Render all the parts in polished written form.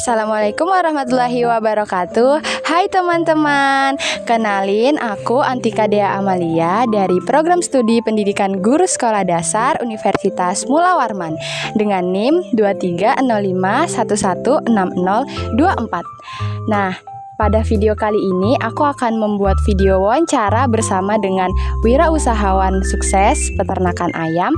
Assalamualaikum warahmatullahi wabarakatuh. Hai teman-teman, kenalin aku Antika Dea Amalia dari Program Studi Pendidikan Guru Sekolah Dasar Universitas Mula Warman dengan NIM 2305116024. Nah, pada video kali ini aku akan membuat video wawancara bersama dengan wirausahawan sukses peternakan ayam.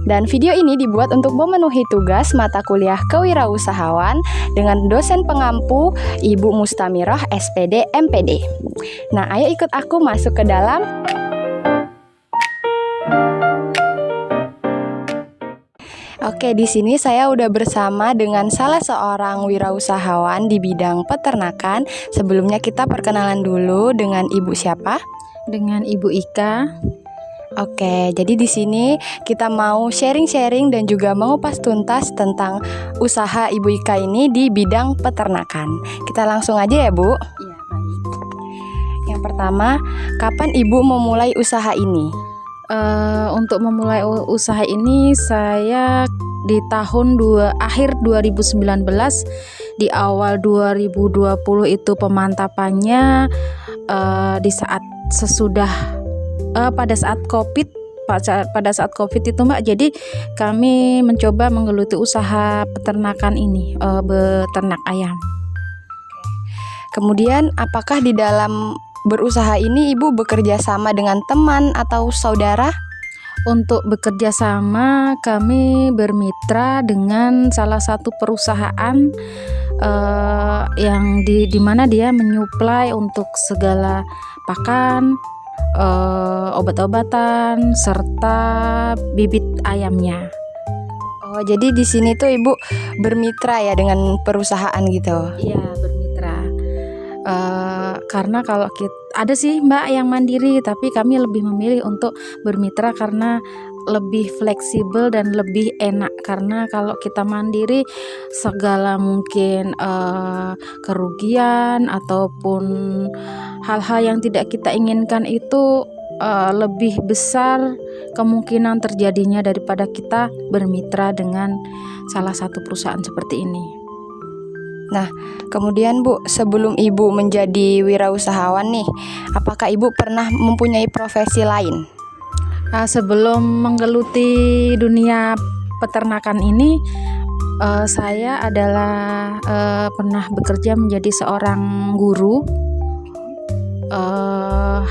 Dan video ini dibuat untuk memenuhi tugas mata kuliah kewirausahawan dengan dosen pengampu Ibu Mustamirah SPD MPD. Nah, ayo ikut aku masuk ke dalam. Oke, di sini saya udah bersama dengan salah seorang wirausahawan di bidang peternakan. Sebelumnya kita perkenalan dulu dengan Ibu siapa? Dengan Ibu Ika. Oke, jadi di sini kita mau sharing-sharing dan juga mengupas tuntas tentang usaha Ibu Ika ini di bidang peternakan. Kita langsung aja ya, Bu. Iya, baik. Yang pertama, kapan Ibu memulai usaha ini? Untuk memulai usaha ini saya di akhir 2019, di awal 2020 itu pemantapannya di saat pada saat COVID itu Mbak. Jadi kami mencoba menggeluti usaha peternakan ini, beternak ayam. Kemudian apakah di dalam berusaha ini Ibu bekerja sama dengan teman atau saudara? Untuk bekerja sama kami bermitra dengan salah satu perusahaan yang di mana dia menyuplai untuk segala pakan, obat-obatan serta bibit ayamnya. Oh, jadi di sini tuh Ibu bermitra ya dengan perusahaan gitu. Iya, bermitra. Karena kalau ada sih Mbak yang mandiri, tapi kami lebih memilih untuk bermitra karena lebih fleksibel dan lebih enak. Karena kalau kita mandiri segala mungkin kerugian ataupun hal-hal yang tidak kita inginkan itu lebih besar kemungkinan terjadinya daripada kita bermitra dengan salah satu perusahaan seperti ini. Nah, kemudian Bu, sebelum Ibu menjadi wirausahawan nih, apakah Ibu pernah mempunyai profesi lain? Sebelum menggeluti dunia peternakan ini, saya adalah pernah bekerja menjadi seorang guru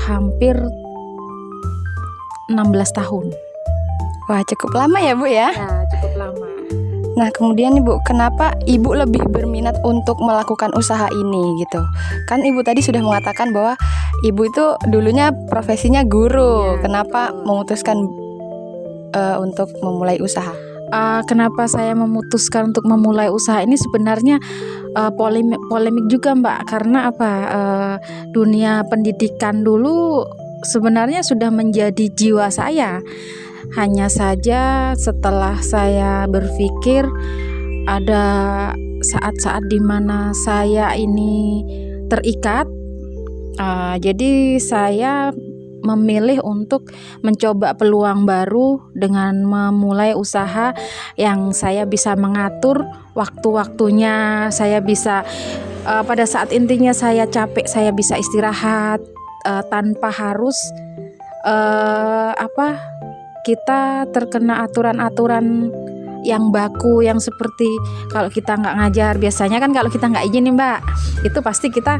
hampir 16 tahun. Wah, cukup lama ya Bu ya? Ya, cukup lama. Nah, kemudian Ibu, kenapa Ibu lebih berminat untuk melakukan usaha ini gitu? Kan Ibu tadi sudah mengatakan bahwa Ibu itu dulunya profesinya guru. Ya, kenapa betul. memutuskan untuk memulai usaha? Kenapa saya memutuskan untuk memulai usaha ini sebenarnya polemik juga Mbak, karena dunia pendidikan dulu sebenarnya sudah menjadi jiwa saya. Hanya saja setelah saya berpikir ada saat-saat di mana saya ini terikat, jadi saya memilih untuk mencoba peluang baru dengan memulai usaha yang saya bisa mengatur waktu-waktunya. Saya bisa pada saat intinya saya capek, saya bisa istirahat tanpa harus kita terkena aturan-aturan yang baku, yang seperti kalau kita nggak ngajar, biasanya kan kalau kita nggak izin nih Mbak, itu pasti kita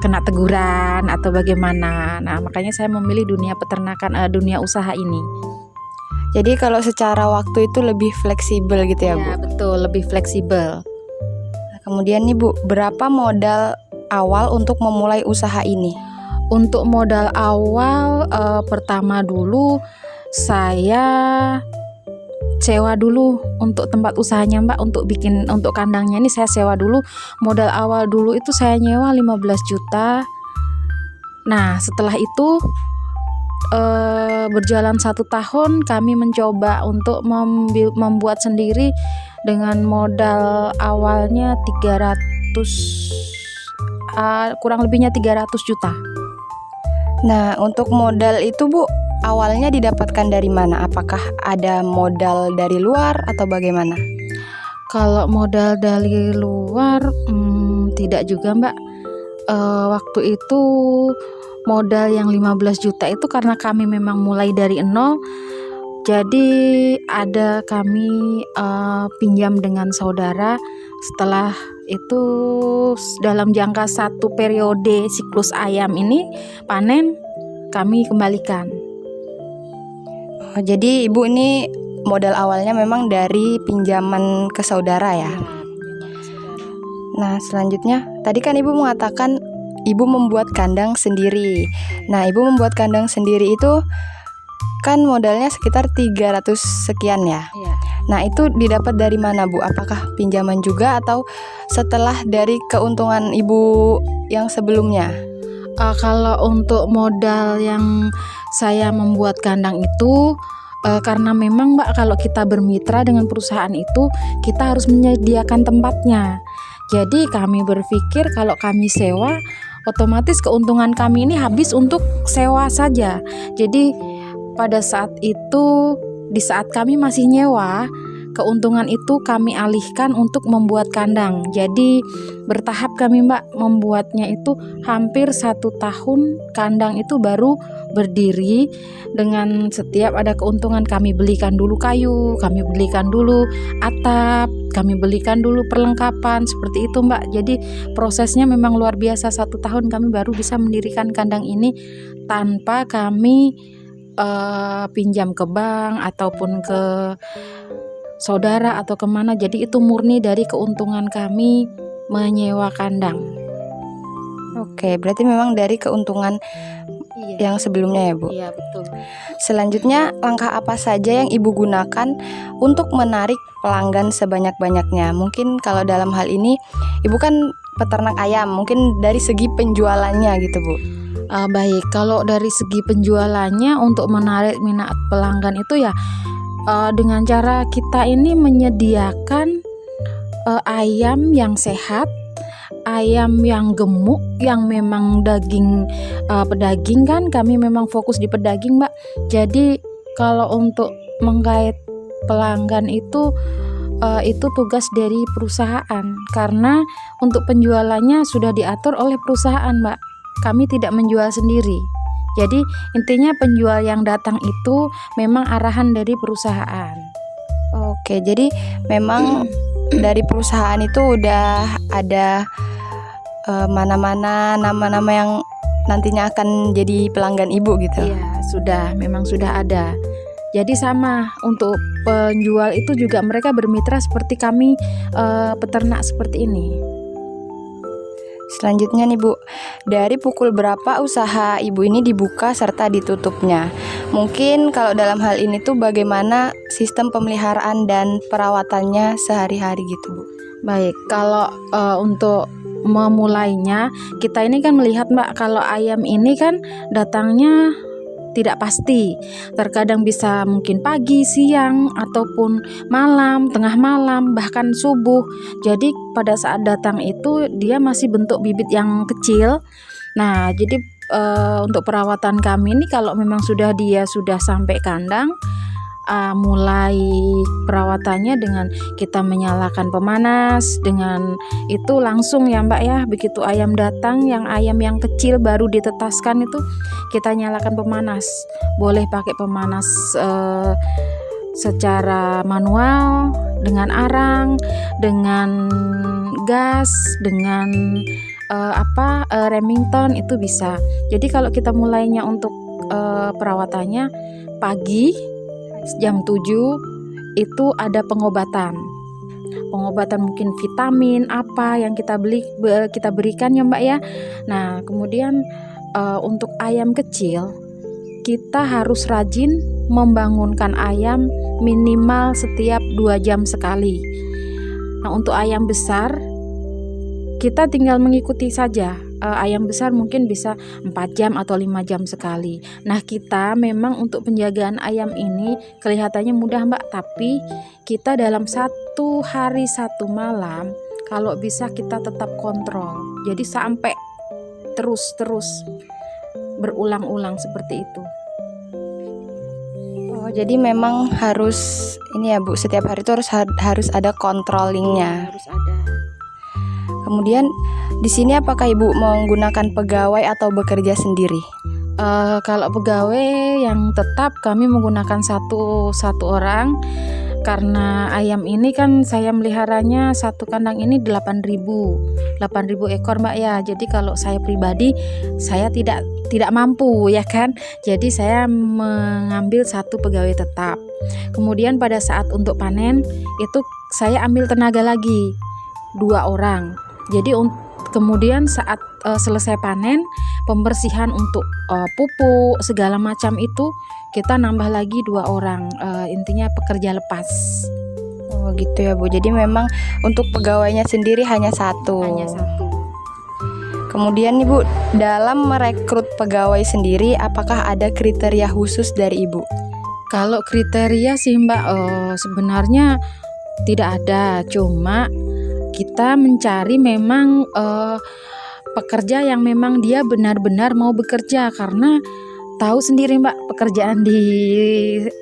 kena teguran atau bagaimana. Nah, makanya saya memilih dunia peternakan, dunia usaha ini. Jadi kalau secara waktu itu lebih fleksibel gitu ya Bu? Ya, betul, lebih fleksibel. Nah, kemudian nih Bu, berapa modal awal untuk memulai usaha ini? Untuk modal awal pertama dulu saya sewa dulu untuk tempat usahanya Mbak, untuk kandangnya ini saya sewa dulu. Modal awal dulu itu saya nyewa 15 juta. Nah, setelah itu berjalan 1 tahun kami mencoba untuk membuat sendiri dengan modal awalnya 300, kurang lebihnya 300 juta. Nah, untuk modal itu Bu, awalnya didapatkan dari mana? Apakah ada modal dari luar atau bagaimana? Kalau modal dari luar, tidak juga Mbak. Waktu itu modal yang 15 juta itu karena kami memang mulai dari nol. Jadi ada kami pinjam dengan saudara. Setelah itu dalam jangka satu periode siklus ayam ini panen, kami kembalikan. Oh, jadi ibu ini modal awalnya memang dari pinjaman ke saudara ya? Nah, selanjutnya tadi kan ibu mengatakan ibu membuat kandang sendiri. Nah, ibu membuat kandang sendiri itu kan modalnya sekitar 300 sekian ya. Iya. Nah, itu didapat dari mana Bu? Apakah pinjaman juga atau setelah dari keuntungan ibu yang sebelumnya? Kalau untuk modal yang saya membuat kandang itu, karena memang Mbak, kalau kita bermitra dengan perusahaan itu kita harus menyediakan tempatnya. Jadi kami berpikir kalau kami sewa, otomatis keuntungan kami ini habis untuk sewa saja. Jadi pada saat itu, di saat kami masih nyewa, keuntungan itu kami alihkan untuk membuat kandang. Jadi bertahap kami Mbak membuatnya itu hampir 1 tahun kandang itu baru berdiri. Dengan setiap ada keuntungan kami belikan dulu kayu, kami belikan dulu atap, kami belikan dulu perlengkapan seperti itu Mbak. Jadi prosesnya memang luar biasa, 1 tahun kami baru bisa mendirikan kandang ini tanpa kami pinjam ke bank ataupun ke saudara atau kemana. Jadi itu murni dari keuntungan kami menyewa kandang. Oke, berarti memang dari keuntungan yang sebelumnya ya Bu? Iya betul. Selanjutnya, langkah apa saja yang ibu gunakan untuk menarik pelanggan sebanyak-banyaknya? Mungkin kalau dalam hal ini ibu kan peternak ayam, mungkin dari segi penjualannya gitu Bu. Baik, kalau dari segi penjualannya untuk menarik minat pelanggan itu ya dengan cara kita ini menyediakan ayam yang sehat, ayam yang gemuk, yang memang daging pedaging kan, kami memang fokus di pedaging Mbak. Jadi kalau untuk menggait pelanggan itu tugas dari perusahaan, karena untuk penjualannya sudah diatur oleh perusahaan Mbak. Kami tidak menjual sendiri. Jadi intinya penjual yang datang itu memang arahan dari perusahaan. Oke, jadi memang dari perusahaan itu udah ada mana-mana nama-nama yang nantinya akan jadi pelanggan ibu gitu. Iya, memang sudah ada. Jadi sama untuk penjual itu juga mereka bermitra seperti kami peternak seperti ini. Selanjutnya nih Bu, dari pukul berapa usaha ibu ini dibuka serta ditutupnya? Mungkin kalau dalam hal ini tuh bagaimana sistem pemeliharaan dan perawatannya sehari-hari gitu Bu? Baik, kalau untuk memulainya, kita ini kan melihat Mbak, kalau ayam ini kan datangnya tidak pasti. Terkadang bisa mungkin pagi, siang, ataupun malam, tengah malam, bahkan subuh. Jadi pada saat datang itu dia masih bentuk bibit yang kecil. Nah, jadi untuk perawatan kami ini kalau memang dia sudah sampai kandang, mulai perawatannya dengan kita menyalakan pemanas, dengan itu langsung ya Mbak ya, begitu ayam datang, yang ayam yang kecil baru ditetaskan itu kita nyalakan pemanas. Boleh pakai pemanas secara manual, dengan arang, dengan gas, dengan Remington, itu bisa. Jadi kalau kita mulainya untuk perawatannya pagi jam 7 itu ada pengobatan mungkin vitamin apa yang kita berikan ya Mbak ya. Nah kemudian untuk ayam kecil kita harus rajin membangunkan ayam minimal setiap 2 jam sekali. Nah untuk ayam besar kita tinggal mengikuti saja. Ayam besar mungkin bisa 4 jam atau 5 jam sekali. Nah kita memang untuk penjagaan ayam ini kelihatannya mudah Mbak, tapi kita dalam 1 hari 1 malam kalau bisa kita tetap kontrol. Jadi sampai terus berulang-ulang seperti itu. Oh Oh, jadi memang harus ini ya Bu, setiap hari itu harus ada controllingnya. Harus ada. Kemudian di sini apakah Ibu menggunakan pegawai atau bekerja sendiri? Kalau pegawai yang tetap kami menggunakan satu orang, karena ayam ini kan saya meliharanya satu kandang ini 8.000 ekor Mbak ya. Jadi kalau saya pribadi saya tidak mampu ya kan. Jadi saya mengambil satu pegawai tetap. Kemudian pada saat untuk panen itu saya ambil tenaga lagi 2 orang. Jadi kemudian saat selesai panen, pembersihan untuk pupuk segala macam itu kita nambah lagi 2 orang, intinya pekerja lepas. Oh gitu ya Bu, jadi memang untuk pegawainya sendiri hanya satu. Kemudian nih Bu, dalam merekrut pegawai sendiri apakah ada kriteria khusus dari Ibu? Kalau kriteria sih Mbak, sebenarnya tidak ada, cuma kita mencari memang pekerja yang memang dia benar-benar mau bekerja, karena tahu sendiri Mbak, pekerjaan di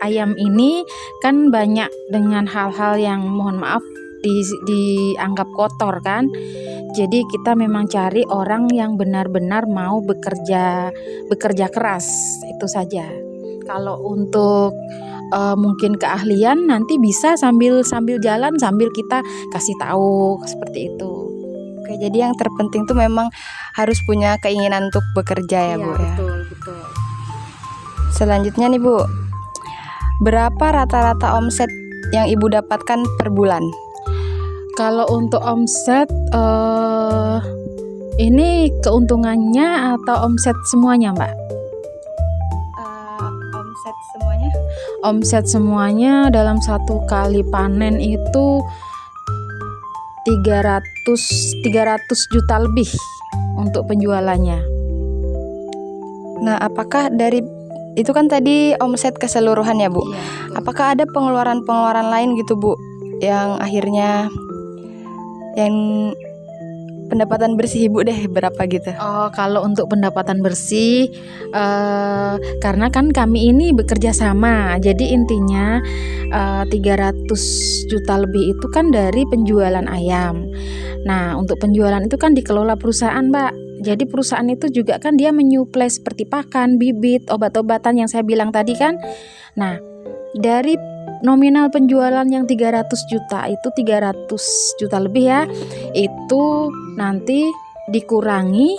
ayam ini kan banyak dengan hal-hal yang mohon maaf dianggap kotor kan. Jadi kita memang cari orang yang benar-benar mau bekerja keras, itu saja. Kalau untuk mungkin keahlian nanti bisa sambil jalan sambil kita kasih tahu seperti itu. Oke, jadi yang terpenting tuh memang harus punya keinginan untuk bekerja ya Bu ya. Betul. Selanjutnya nih Bu, berapa rata-rata omset yang Ibu dapatkan per bulan? Kalau untuk omset ini keuntungannya atau omset semuanya Mbak? Omset semuanya? Omset semuanya dalam satu kali panen itu 300 juta lebih untuk penjualannya. Nah, apakah dari itu kan tadi omset keseluruhan ya Bu? Iya, apakah ada pengeluaran lain gitu Bu, yang akhirnya yang pendapatan bersih Ibu deh berapa gitu? Oh, kalau untuk pendapatan bersih, karena kan kami ini bekerja sama, jadi intinya 300 juta lebih itu kan dari penjualan ayam. Nah, untuk penjualan itu kan dikelola perusahaan Mbak. Jadi perusahaan itu juga kan dia menyuplai seperti pakan, bibit, obat-obatan yang saya bilang tadi kan. Nah, dari nominal penjualan yang 300 juta itu 300 juta lebih ya, itu nanti dikurangi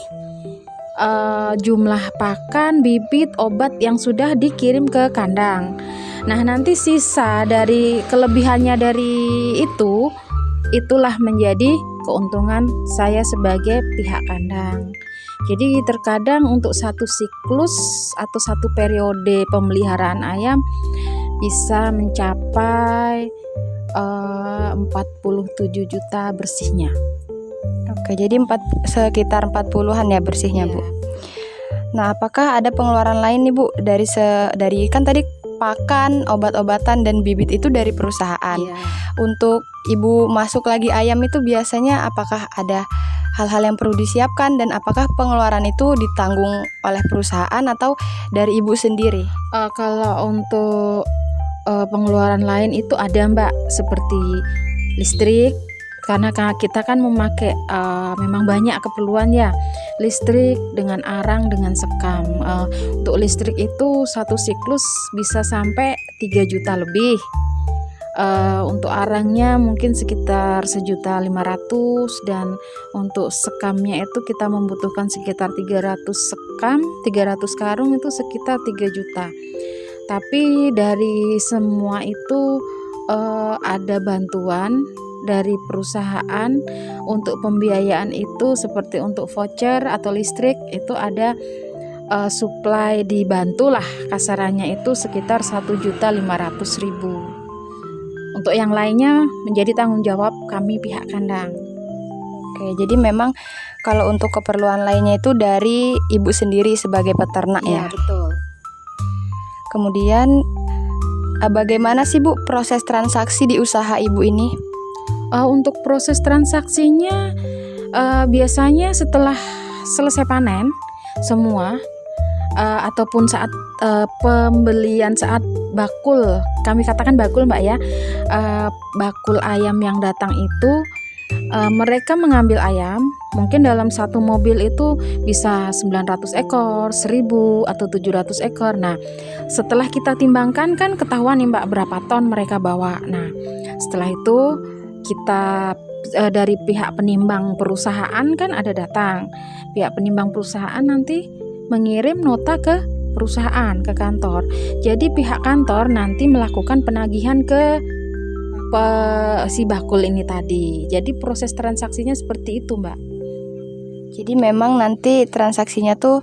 jumlah pakan, bibit, obat yang sudah dikirim ke kandang. Nah, nanti sisa dari kelebihannya dari itulah menjadi keuntungan saya sebagai pihak kandang. Jadi terkadang untuk satu siklus atau satu periode pemeliharaan ayam bisa mencapai 47 juta bersihnya. Oke, jadi sekitar 40-an ya bersihnya Bu. Nah, apakah ada pengeluaran lain nih Bu dari kan tadi pakan, obat-obatan dan bibit itu dari perusahaan. Untuk Ibu masuk lagi ayam itu biasanya apakah ada hal-hal yang perlu disiapkan dan apakah pengeluaran itu ditanggung oleh perusahaan atau dari Ibu sendiri? Kalau untuk pengeluaran lain itu ada Mbak, seperti listrik, karena kita kan memakai memang banyak keperluan ya, listrik dengan arang dengan sekam. Untuk listrik itu satu siklus bisa sampai 3 juta lebih. Untuk arangnya mungkin sekitar 1.500.000 dan untuk sekamnya itu kita membutuhkan sekitar 300 sekam, 300 karung itu sekitar 3 juta. Tapi dari semua itu ada bantuan dari perusahaan untuk pembiayaan itu, seperti untuk voucher atau listrik itu ada supply dibantulah kasarannya itu sekitar 1.500.000. Untuk yang lainnya menjadi tanggung jawab kami pihak kandang. Oke, jadi memang kalau untuk keperluan lainnya itu dari Ibu sendiri sebagai peternak ya? Betul. Kemudian bagaimana sih Bu proses transaksi di usaha Ibu ini? Untuk proses transaksinya biasanya setelah selesai panen semua, ataupun saat pembelian, saat bakul, kami katakan bakul Mbak ya, bakul ayam yang datang itu, mereka mengambil ayam, mungkin dalam satu mobil itu bisa 900 ekor, 1000 atau 700 ekor. Nah, setelah kita timbangkan kan ketahuan nih Mbak berapa ton mereka bawa. Nah, setelah itu kita dari pihak penimbang perusahaan kan ada datang. Pihak penimbang perusahaan nanti mengirim nota ke perusahaan, ke kantor. Jadi pihak kantor nanti melakukan penagihan ke si bakul ini tadi. Jadi proses transaksinya seperti itu Mbak. Jadi memang nanti transaksinya tuh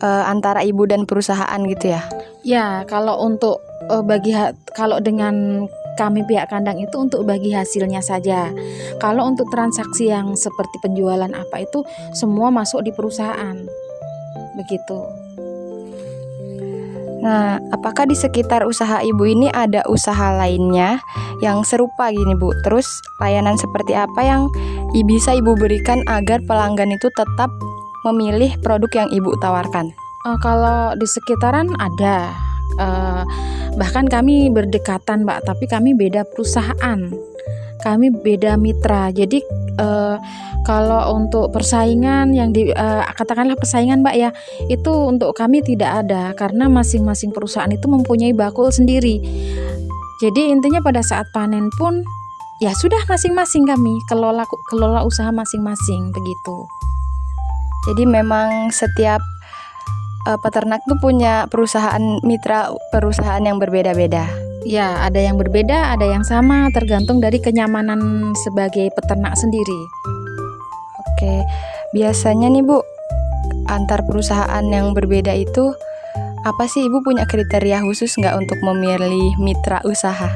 antara ibu dan perusahaan gitu ya? Ya, kalau untuk kalau dengan kami pihak kandang itu untuk bagi hasilnya saja. Kalau untuk transaksi yang seperti penjualan apa itu semua masuk di perusahaan. Begitu. Nah, apakah di sekitar usaha ibu ini ada usaha lainnya yang serupa gini Bu? Terus layanan seperti apa yang bisa ibu berikan agar pelanggan itu tetap memilih produk yang ibu tawarkan? Kalau di sekitaran ada, bahkan kami berdekatan Mbak, tapi kami beda perusahaan, kami beda mitra. Jadi kalau untuk persaingan yang katakanlah persaingan Mbak ya, itu untuk kami tidak ada karena masing-masing perusahaan itu mempunyai bakul sendiri. Jadi intinya pada saat panen pun ya sudah masing-masing kami kelola usaha masing-masing begitu. Jadi memang setiap peternak tuh punya perusahaan mitra, perusahaan yang berbeda-beda. Ya, ada yang berbeda, ada yang sama, tergantung dari kenyamanan sebagai peternak sendiri. Oke, biasanya nih Bu, antar perusahaan yang berbeda itu apa sih Ibu punya kriteria khusus nggak untuk memilih mitra usaha?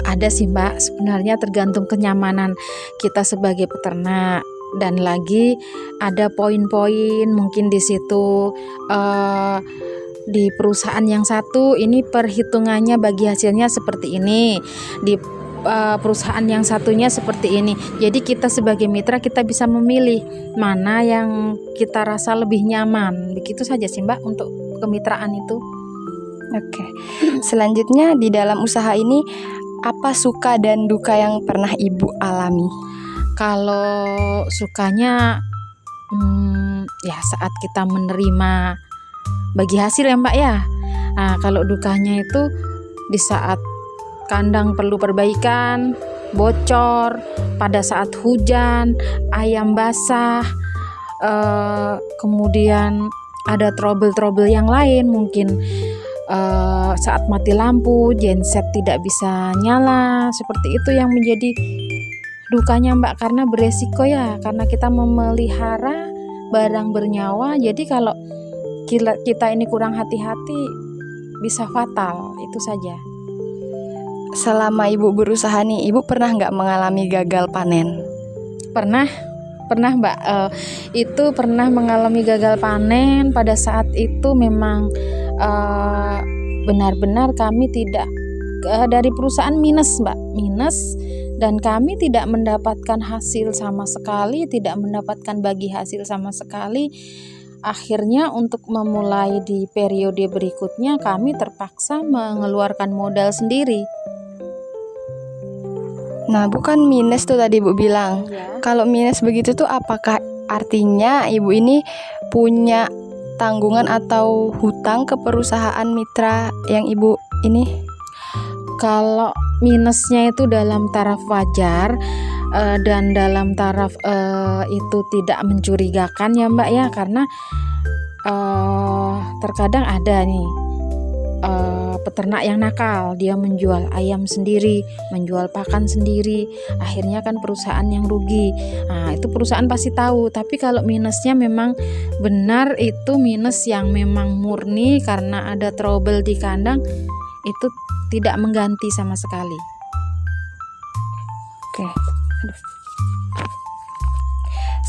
Ada sih Mbak, sebenarnya tergantung kenyamanan kita sebagai peternak. Dan lagi ada poin-poin mungkin di situ di perusahaan yang satu ini perhitungannya bagi hasilnya seperti ini, di perusahaan yang satunya seperti ini. Jadi kita sebagai mitra kita bisa memilih mana yang kita rasa lebih nyaman. Begitu saja sih Mbak untuk kemitraan itu. Oke. Selanjutnya di dalam usaha ini apa suka dan duka yang pernah Ibu alami? Kalau sukanya ya saat kita menerima bagi hasil ya Mbak ya. Nah, kalau dukanya itu di saat kandang perlu perbaikan, bocor, pada saat hujan, ayam basah, kemudian ada trouble-trouble yang lain, mungkin saat mati lampu, genset tidak bisa nyala, seperti itu yang menjadi dukanya Mbak, karena beresiko ya, karena kita memelihara barang bernyawa. Jadi kalau kita ini kurang hati-hati bisa fatal, itu saja. Selama Ibu berusaha nih, Ibu pernah nggak mengalami gagal panen? Pernah Mbak, itu pernah mengalami gagal panen. Pada saat itu memang benar-benar kami tidak dari perusahaan minus Mbak, dan kami tidak mendapatkan hasil sama sekali, tidak mendapatkan bagi hasil sama sekali. Akhirnya untuk memulai di periode berikutnya kami terpaksa mengeluarkan modal sendiri. Nah, bukan minus tuh tadi Ibu bilang. Ya. Kalau minus begitu tuh apakah artinya Ibu ini punya tanggungan atau hutang ke perusahaan mitra yang Ibu ini? Kalau minusnya itu dalam taraf wajar dan dalam taraf itu tidak mencurigakan ya Mbak ya, karena terkadang ada nih peternak yang nakal, dia menjual ayam sendiri, menjual pakan sendiri, akhirnya kan perusahaan yang rugi. Nah, itu perusahaan pasti tahu. Tapi kalau minusnya memang benar itu minus yang memang murni karena ada trouble di kandang, itu tidak mengganti sama sekali. Oke.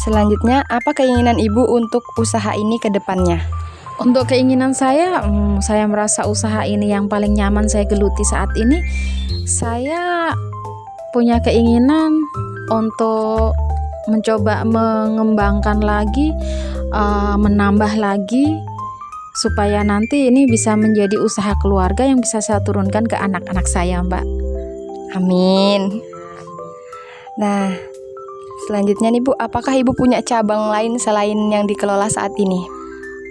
Selanjutnya, apa keinginan Ibu untuk usaha ini ke depannya? Untuk keinginan saya merasa usaha ini yang paling nyaman saya geluti saat ini. Saya punya keinginan untuk mencoba mengembangkan lagi, menambah lagi supaya nanti ini bisa menjadi usaha keluarga yang bisa saya turunkan ke anak-anak saya, Mbak. Amin. Nah, selanjutnya nih Bu, apakah Ibu punya cabang lain selain yang dikelola saat ini?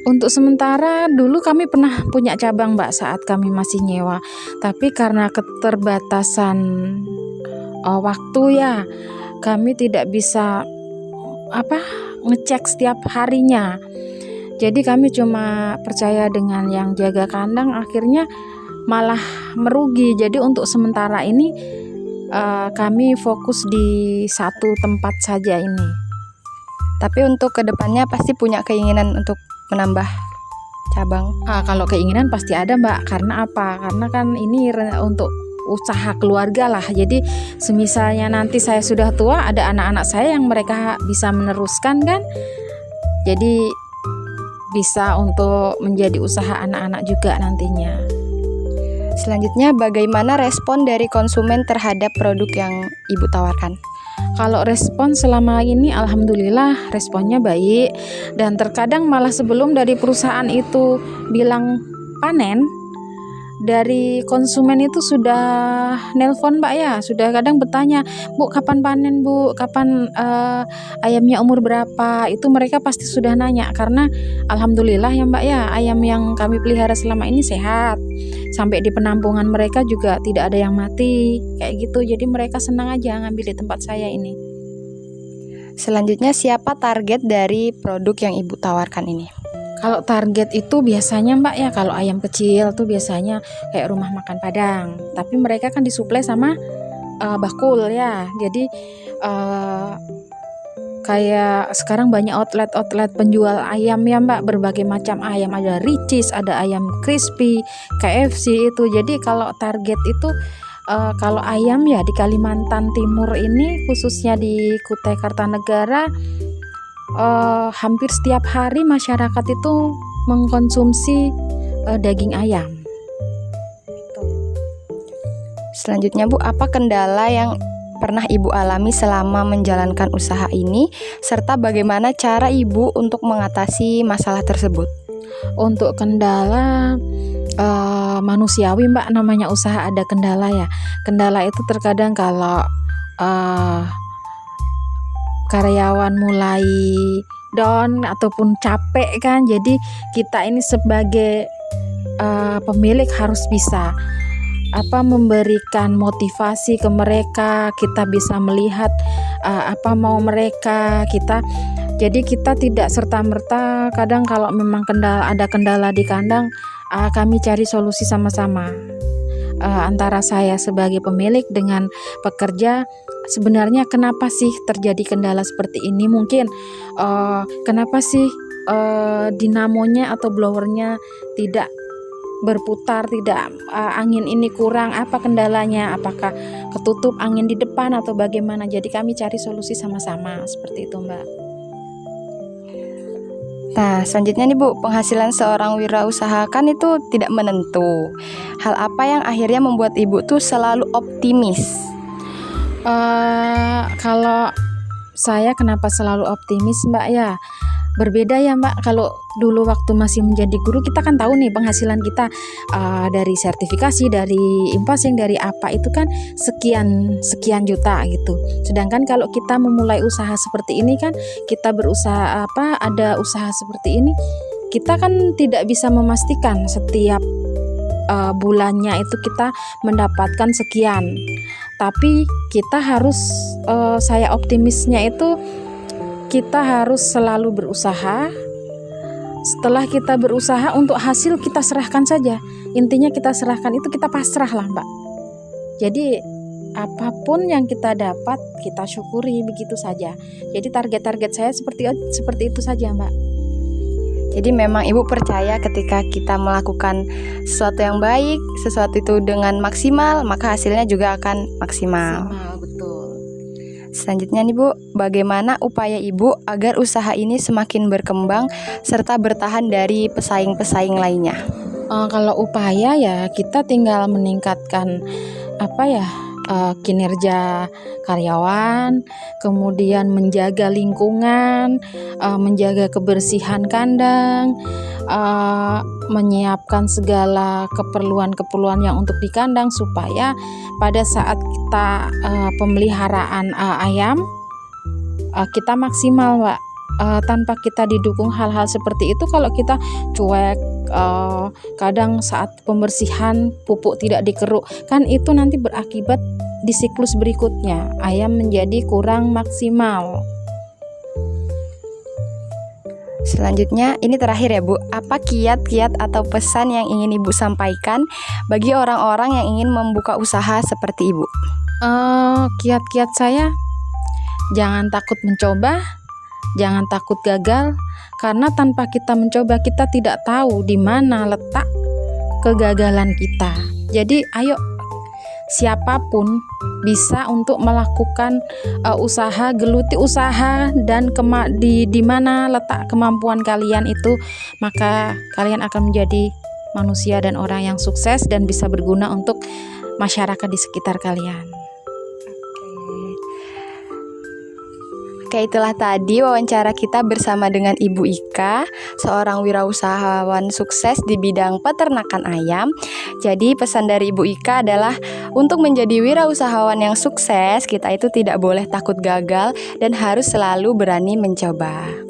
Untuk sementara dulu kami pernah punya cabang, Mbak, saat kami masih nyewa. Tapi karena keterbatasan waktu ya, kami tidak bisa ngecek setiap harinya. Jadi kami cuma percaya dengan yang jaga kandang, akhirnya malah merugi. Jadi untuk sementara ini kami fokus di satu tempat saja ini. Tapi untuk kedepannya pasti punya keinginan untuk menambah cabang. Kalau keinginan pasti ada, Mbak. Karena apa? Karena kan ini untuk usaha keluarga lah. Jadi semisalnya nanti saya sudah tua, ada anak-anak saya yang mereka bisa meneruskan kan. Jadi bisa untuk menjadi usaha anak-anak juga nantinya. Selanjutnya, bagaimana respon dari konsumen terhadap produk yang Ibu tawarkan? Kalau respon selama ini alhamdulillah responnya baik, dan terkadang malah sebelum dari perusahaan itu bilang panen, dari konsumen itu sudah nelpon, Mbak ya, sudah kadang bertanya, Bu kapan panen Bu, kapan ayamnya umur berapa, itu mereka pasti sudah nanya. Karena alhamdulillah ya Mbak ya, ayam yang kami pelihara selama ini sehat, sampai di penampungan mereka juga tidak ada yang mati kayak gitu. Jadi mereka senang aja ngambil di tempat saya ini. Selanjutnya, siapa target dari produk yang Ibu tawarkan ini? Kalau target itu biasanya Mbak ya, kalau ayam kecil tuh biasanya kayak rumah makan Padang, tapi mereka kan disuplai sama bakul ya. Jadi kayak sekarang banyak outlet penjual ayam ya Mbak, berbagai macam ayam, ada Ricis, ada ayam crispy, KFC itu. Jadi kalau target itu kalau ayam ya di Kalimantan Timur ini, khususnya di Kutai Kartanegara, hampir setiap hari masyarakat itu mengkonsumsi daging ayam. Selanjutnya Bu, apa kendala yang pernah Ibu alami selama menjalankan usaha ini, serta bagaimana cara Ibu untuk mengatasi masalah tersebut? Untuk kendala manusiawi Mbak, namanya usaha ada kendala ya. Kendala itu terkadang kalau karyawan mulai down ataupun capek kan, jadi kita ini sebagai pemilik harus bisa memberikan motivasi ke mereka. Kita bisa melihat apa mau mereka, jadi kita tidak serta-merta. Kadang kalau memang ada kendala di kandang, kami cari solusi sama-sama, antara saya sebagai pemilik dengan pekerja. Sebenarnya kenapa sih terjadi kendala seperti ini? Mungkin kenapa sih dinamonya atau blowernya tidak berputar, tidak angin ini kurang, apa kendalanya? Apakah ketutup angin di depan atau bagaimana? Jadi kami cari solusi sama-sama, seperti itu Mbak. Nah, selanjutnya nih Bu, penghasilan seorang wirausaha kan itu tidak menentu. Hal apa yang akhirnya membuat Ibu tuh selalu optimis? Kalau saya kenapa selalu optimis Mbak ya, berbeda ya Mbak. Kalau dulu waktu masih menjadi guru, kita kan tahu nih penghasilan kita dari sertifikasi, dari impasing, dari apa itu kan sekian juta gitu. Sedangkan kalau kita memulai usaha seperti ini kan, kita berusaha ada usaha seperti ini, kita kan tidak bisa memastikan setiap bulannya itu kita mendapatkan sekian. Tapi kita harus, saya optimisnya itu, kita harus selalu berusaha. Setelah kita berusaha, untuk hasil kita serahkan saja. Intinya kita serahkan itu, kita pasrah lah Mbak. Jadi apapun yang kita dapat, kita syukuri, begitu saja. Jadi target-target saya seperti itu saja Mbak. Jadi memang Ibu percaya ketika kita melakukan sesuatu yang baik, sesuatu itu dengan maksimal, maka hasilnya juga akan maksimal. Betul. Selanjutnya nih Bu, bagaimana upaya Ibu agar usaha ini semakin berkembang serta bertahan dari pesaing-pesaing lainnya? Kalau upaya ya, kita tinggal meningkatkan kinerja karyawan, kemudian menjaga lingkungan, menjaga kebersihan kandang, menyiapkan segala keperluan-keperluan yang untuk di kandang supaya pada saat kita pemeliharaan ayam kita maksimal, Mbak. Tanpa kita didukung hal-hal seperti itu, kalau kita cuek, kadang saat pembersihan pupuk tidak dikeruk, kan itu nanti berakibat di siklus berikutnya ayam menjadi kurang maksimal. Selanjutnya, ini terakhir ya Bu, apa kiat-kiat atau pesan yang ingin Ibu sampaikan bagi orang-orang yang ingin membuka usaha seperti Ibu? Kiat-kiat saya, jangan takut mencoba, jangan takut gagal, karena tanpa kita mencoba kita tidak tahu di mana letak kegagalan kita. Jadi ayo, siapapun bisa untuk melakukan usaha, geluti usaha, dan di mana letak kemampuan kalian itu, maka kalian akan menjadi manusia dan orang yang sukses dan bisa berguna untuk masyarakat di sekitar kalian. Oke, itulah tadi wawancara kita bersama dengan Ibu Ika, seorang wirausahawan sukses di bidang peternakan ayam. Jadi pesan dari Ibu Ika adalah untuk menjadi wirausahawan yang sukses, kita itu tidak boleh takut gagal dan harus selalu berani mencoba.